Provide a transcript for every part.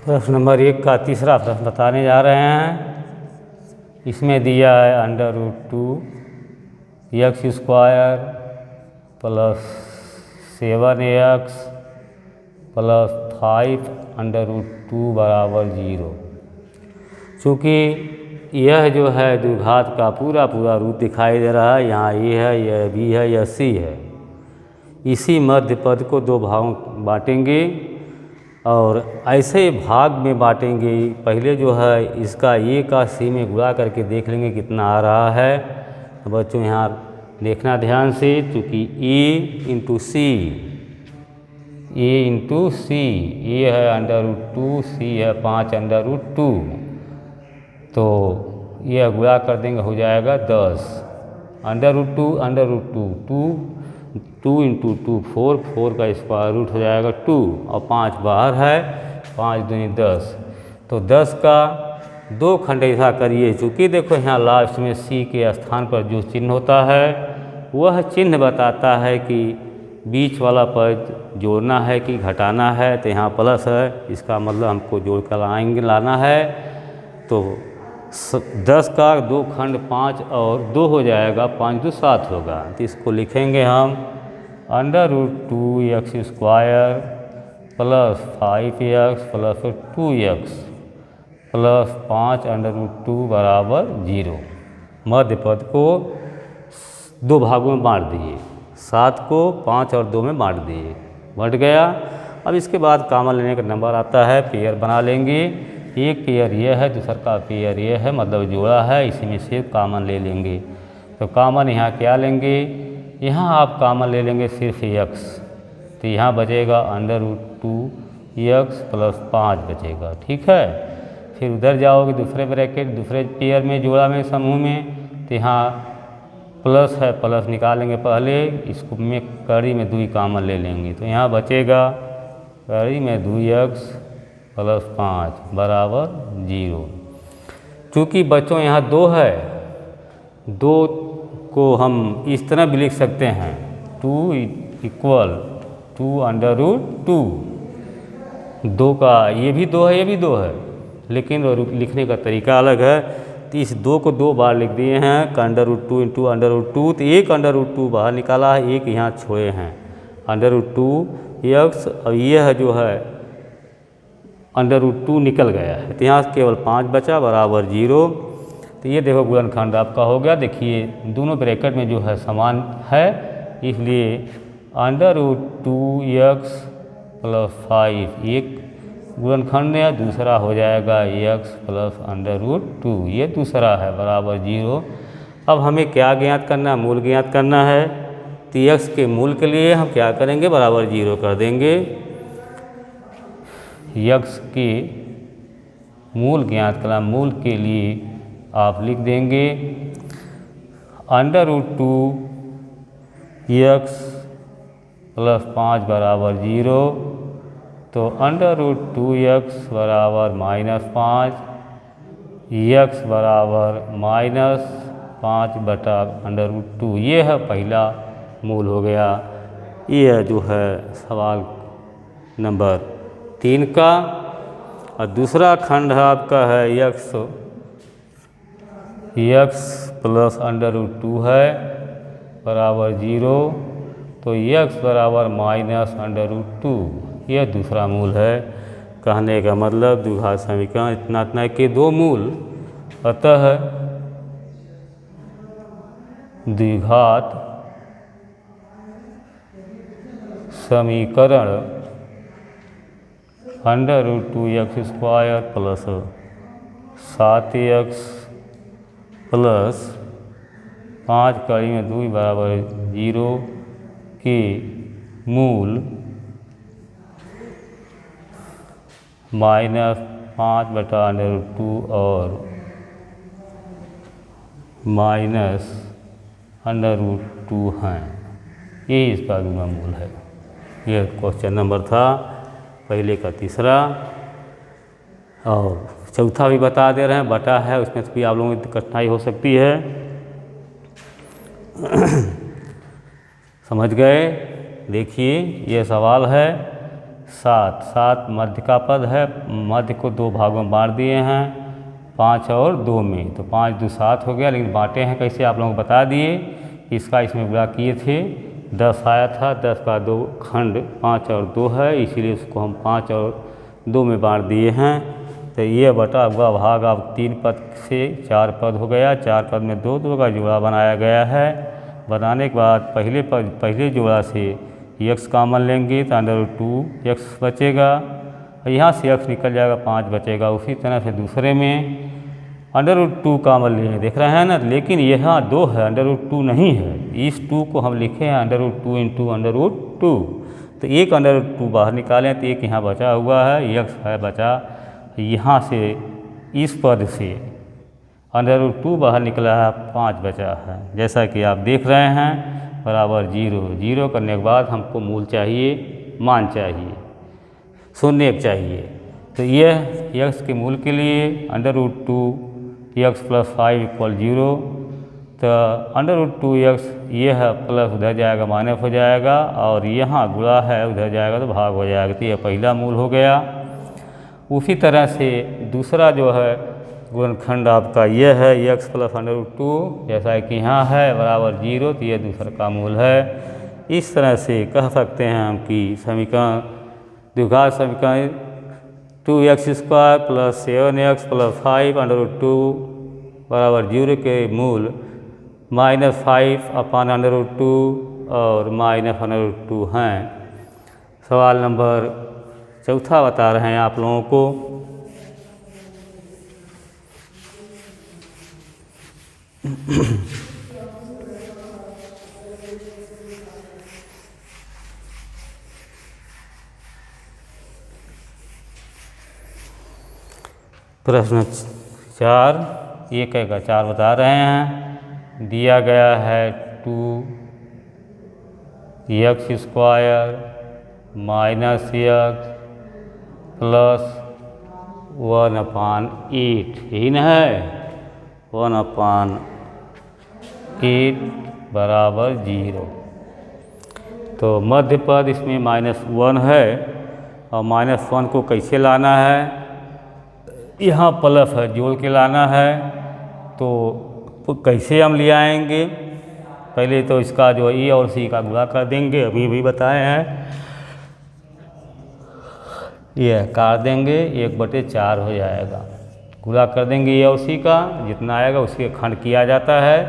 प्रश्न नंबर 1 का तीसरा प्रश्न बताने जा रहे हैं। इसमें दिया है √2x² प्लस 7x प्लस 5√2 बराबर 0। चूँकि यह जो है द्विघात का पूरा रूप दिखाई दे रहा है, यहाँ ए है, यह बी है, यह सी है। इसी मध्य पद को दो भागों बांटेंगे और ऐसे भाग में बांटेंगे। पहले जो है इसका ए का सी में गुणा करके देख लेंगे कितना आ रहा है। तो बच्चों यहाँ देखना ध्यान से, चूँकि ए इंटू सी, ए है √2, सी है 5√2, तो यह गुणा कर देंगे हो जाएगा 10। √2 2 इंटू 2 4 का स्क्वायर रूट हो जाएगा 2 और 5 बाहर है, 5 दूनी 10। तो 10 का 2 खंड ऐसा करिए। चूँकि देखो यहाँ लास्ट में सी के स्थान पर जो चिन्ह होता है वह चिन्ह बताता है कि बीच वाला पद जोड़ना है कि घटाना है। तो यहाँ प्लस है, इसका मतलब हमको जोड़ कर लाना है। तो 10 का 2 खंड 5 और 2 हो जाएगा, 5 2 7 होगा। तो इसको लिखेंगे हम √2x² plus 5x plus 2x plus 5√2 बराबर 0। मध्य पद को दो भागों में बांट दिए, 7 को 5 और 2 में बांट दिए, बढ़ गया। अब इसके बाद कॉमन लेने का नंबर आता है, पेयर बना लेंगे। एक पेयर ये है, दूसरा का पेयर ये है, मतलब जोड़ा है, इसी में से कॉमन ले लेंगे। तो कॉमन यहाँ क्या लेंगे, यहाँ आप कॉमन ले लेंगे सिर्फ x। तो यहाँ बचेगा √2x प्लस 5 बचेगा, ठीक है। फिर उधर जाओगे दूसरे ब्रैकेट, दूसरे पेयर में जोड़ा में समूह में, तो यहाँ प्लस है, प्लस निकालेंगे पहले, इसको में कड़ी में 2 कॉमन ले लेंगे। तो यहाँ बचेगा कड़ी में 2x प्लस 5 बराबर 0। चूँकि बच्चों यहाँ 2 है, 2 को हम इस तरह भी लिख सकते हैं 2 = 2√2। 2 का ये भी 2 है, ये भी 2 है, लेकिन लिखने का तरीका अलग है। तो इस 2 को 2 बार लिख दिए हैं, √2 इंटू √2। तो एक √2 बाहर निकाला है, एक यहाँ छोड़े हैं √2x, और यह जो है √2 निकल गया है। तो यहाँ केवल 5 बचा बराबर 0। तो ये देखो गुणनखंड आपका हो गया। देखिए दोनों ब्रैकेट में जो है समान है, इसलिए √2x प्लस 5 एक गुणनखंड है, दूसरा हो जाएगा x प्लस √2, ये दूसरा है बराबर 0। अब हमें क्या ज्ञात करना है, मूल ज्ञात करना है। तो x के मूल के लिए हम क्या करेंगे, बराबर 0 कर देंगे। x के मूल ज्ञात करना, मूल के लिए आप लिख देंगे √2x प्लस 5 बराबर 0। तो √2x बराबर -5, x बराबर -5 बटा √2, ये है पहला मूल हो गया। ये जो है सवाल नंबर 3 का। और दूसरा खंड है आपका है x प्लस √2 है बराबर 0। तो x बराबर -√2, यह दूसरा मूल है। कहने का मतलब द्विघात समीकरण इतना के 2 मूल, अतः द्विघात समीकरण √2x² प्लस 7x प्लस 5 कड़ी में 2 बराबर 0 के मूल -5 बटा √2 और -√2 हैं। ये इसका दूसरा मूल है। यह क्वेश्चन नंबर था पहले का तीसरा। और चौथा भी बता दे रहे हैं, बटा है, उसमें भी आप लोगों की कठिनाई हो सकती है। समझ गए। देखिए ये सवाल है 7, 7 मध्य का पद है, मध्य को 2 भागों में बांट दिए हैं, 5 और 2 में, तो 5 2 7 हो गया। लेकिन बांटे हैं कैसे आप लोगों को बता दिए, इसका इसमें गुणा किए थे, 10 आया था, 10 का 2 खंड 5 और 2 है, इसीलिए उसको हम 5 और 2 में बांट दिए हैं। तो ये बटा हुआ भाग अब 3 पद से 4 पद हो गया, 4 पद में 2 2 का जोड़ा बनाया गया है। बनाने के बाद पहले जोड़ा से x कॉमन लेंगे तो √2x बचेगा, और यहाँ से x निकल जाएगा, 5 बचेगा। उसी तरह से दूसरे में √2 कॉमन लेंगे, देख रहे हैं ना, लेकिन यहाँ 2 है, √2 नहीं है, इस 2 को हम लिखे हैं √2 इंटू √2, तो एक √2 बाहर निकालें तो एक यहाँ बचा हुआ है, x है बचा, यहाँ से इस पद से √2 बाहर निकला है, 5 बचा है, जैसा कि आप देख रहे हैं, बराबर 0। 0 करने के बाद हमको मूल चाहिए, मान चाहिए, शून्य चाहिए। तो यह x के मूल के लिए √2x + 5 = 0, तो √2x ये है प्लस उधर जाएगा माइनस हो जाएगा, और यहाँ गुणा है उधर जाएगा तो भाग हो जाएगा, तो यह पहला मूल हो गया। उसी तरह से दूसरा जो है गुणनखंड आपका ये है x + √2, जैसा कि यहाँ है बराबर 0, तो ये दूसरा का मूल है। इस तरह से कह सकते हैं हम कि समीकरण द्विघात समीकरण 2x² + 7x + 5 √2 बराबर 0 के मूल -5/√2 और -√2 हैं। सवाल नंबर 4 बता रहे हैं आप लोगों को। प्रश्न 4, एक का 4 बता रहे हैं। दिया गया है 2x² - x + 1/8, यही न है, 1/8 बराबर 0। तो मध्य पद इसमें -1 है, और -1 को कैसे लाना है, यहाँ प्लस है, जोड़ के लाना है, तो कैसे हम ले आएंगे, पहले तो इसका जो e और c का गुणा कर देंगे, अभी भी बताए हैं, ये काट देंगे, 1/4 हो जाएगा, गुणा कर देंगे e और c का, जितना आएगा उसके खंड किया जाता है,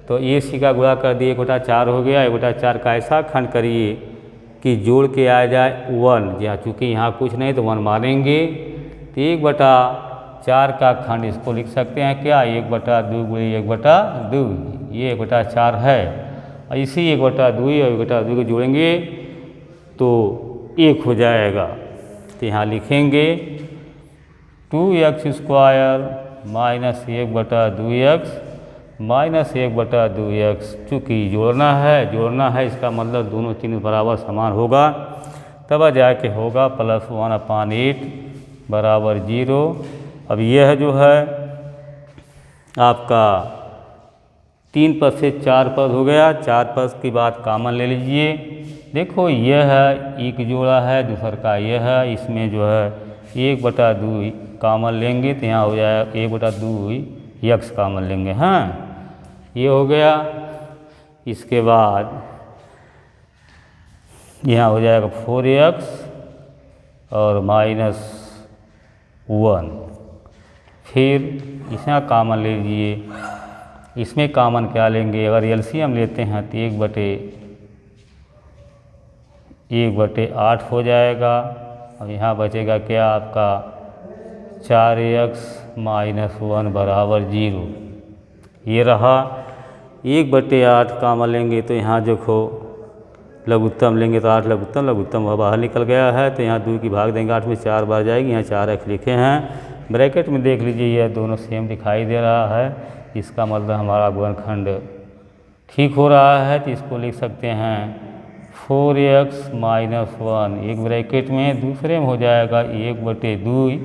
तो a c का गुणा कर दिए 1/4 हो गया। 1/4 का ऐसा खंड करिए कि जोड़ के आ जाए 1, जहाँ चूँकि यहाँ कुछ नहीं तो 1 मारेंगे, तो 1/4 का खंड इसको लिख सकते हैं क्या, 1/2 × 1/2, ये 1/4 है, और इसी 1/2 और 1/2 को जोड़ेंगे तो 1 हो जाएगा। तो यहाँ लिखेंगे 2x² - 1/2x - 1/2x, चूँकि जोड़ना है, इसका मतलब दोनों चिन्ह बराबर समान होगा, तब जाके होगा +1/8 बराबर 0। अब यह जो है आपका 3 पद से 4 पद हो गया, 4 पद की बात कॉमन ले लीजिए। देखो यह है, एक जोड़ा है, दूसर का यह है, इसमें जो है 1/2 कॉमन लेंगे तो यहाँ हो जाएगा 1/2 x कॉमन लेंगे, हाँ ये हो गया। इसके बाद यहाँ हो जाएगा 4x और -1, फिर इसमें कॉमन ले लीजिए, इसमें कॉमन क्या लेंगे, अगर एलसीएम लेते हैं तो 1/8 हो जाएगा, और यहाँ बचेगा क्या आपका 4x - 1 बराबर 0, ये रहा। 1/8 कॉमन लेंगे तो यहाँ देखो लघुत्तम लेंगे तो 8 लघुत्तम बाहर निकल गया है, तो यहाँ 2 की भाग देंगे 8 में 4 बार जाएगी, यहाँ 4x लिखे हैं, ब्रैकेट में देख लीजिए ये दोनों सेम दिखाई दे रहा है, इसका मतलब हमारा गुणनखंड ठीक हो रहा है। तो इसको लिख सकते हैं 4x - 1, एक ब्रैकेट में, दूसरे में हो जाएगा 1/2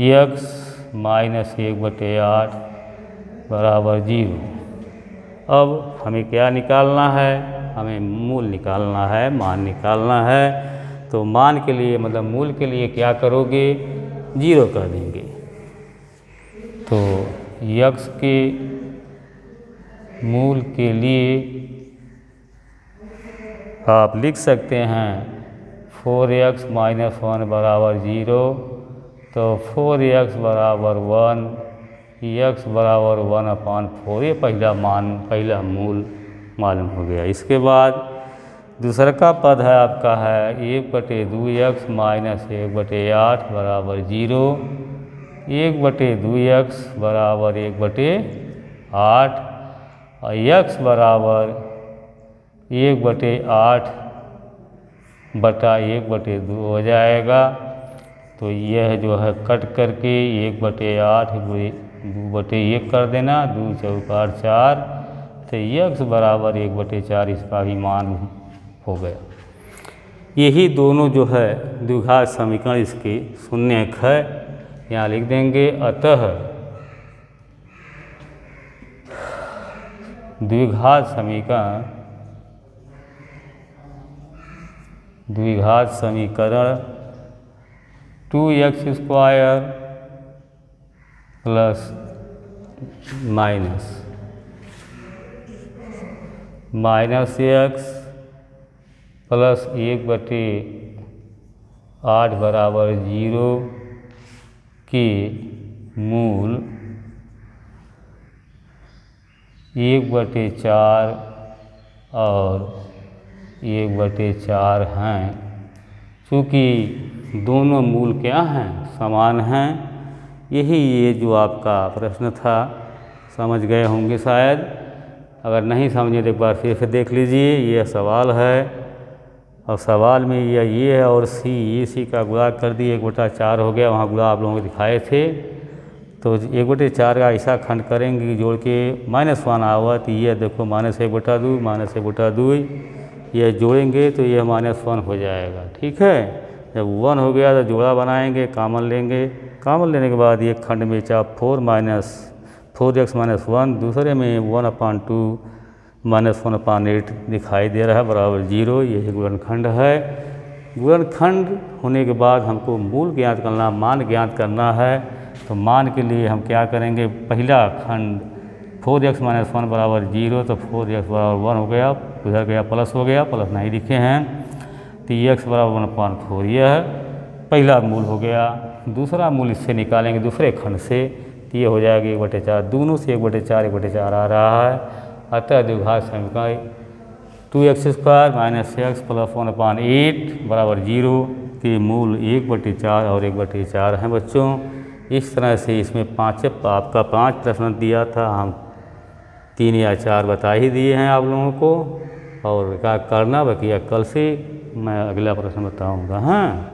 x - 1/8 बराबर 0। अब हमें क्या निकालना है, हमें मूल निकालना है, मान निकालना है। तो मान के लिए मतलब मूल के लिए क्या करोगे, 0 कर देंगे। तो x के मूल के लिए आप लिख सकते हैं 4x - 1 बराबर 0, तो 4x बराबर 1, x बराबर 1/4, ये पहला मूल मालूम हो गया। इसके बाद दूसरा का पद है आपका है 1/2x - 1/8 बराबर 0, 1/2x बराबर 1/8 और x बराबर 1/8 बटा 1/2 हो जाएगा। तो यह जो है कट करके 1/8 2/1 कर देना, 2 चौका 4, तो x बराबर 1/4 इसका भी मान हो गया। यही दोनों जो है द्विघात समीकरण इसके शून्यक है, यहाँ लिख देंगे। अतः द्विघात समीकरण 2x² plus minus x plus 1/8 बराबर 0 के मूल 1/4 और 1/4 हैं। चूँकि दोनों मूल क्या हैं, समान हैं। ये जो आपका प्रश्न था, समझ गए होंगे शायद। अगर नहीं समझे तो एक बार फिर से देख लीजिए। यह सवाल है और सवाल में ये है और सी का गुणा कर दिए, 1/4 हो गया। वहाँ गुणा आप लोगों को दिखाए थे। तो 1/4 का ऐसा खंड करेंगे कि जोड़ के -1 आवत, ये देखो -1/2 -1/2, यह जोड़ेंगे तो यह -1 हो जाएगा। ठीक है, जब 1 हो गया तो जोड़ा बनाएंगे, कॉमन लेंगे। कॉमन लेने के बाद ये खंड में 4x - 1, दूसरे में 1/2 -1/8 दिखाई दे रहा है बराबर 0। यही गुणनखंड है। गुणनखंड होने के बाद हमको मूल ज्ञात करना, मान ज्ञात करना है। तो मान के लिए हम क्या करेंगे, पहला खंड 4x - 1 बराबर 0, तो 4x बराबर 1 हो गया, उधर गया प्लस हो गया, प्लस नहीं लिखे हैं। तो x बराबर 1/4, यह पहला मूल हो गया। दूसरा मूल इससे निकालेंगे दूसरे खंड से, तो ये हो जाएगा 1/4। दोनों से 1/4 आ रहा है। अतः द्विघात समीकरण 2x² - x प्लस 1/8 बराबर 0 के मूल 1/4 और 1/4 हैं बच्चों। इस तरह से इसमें आपका 5 प्रश्न दिया था, हम 3 या 4 बता ही दिए हैं आप लोगों को। और क्या करना बाकी कल से मैं अगला प्रश्न बताऊंगा। हाँ।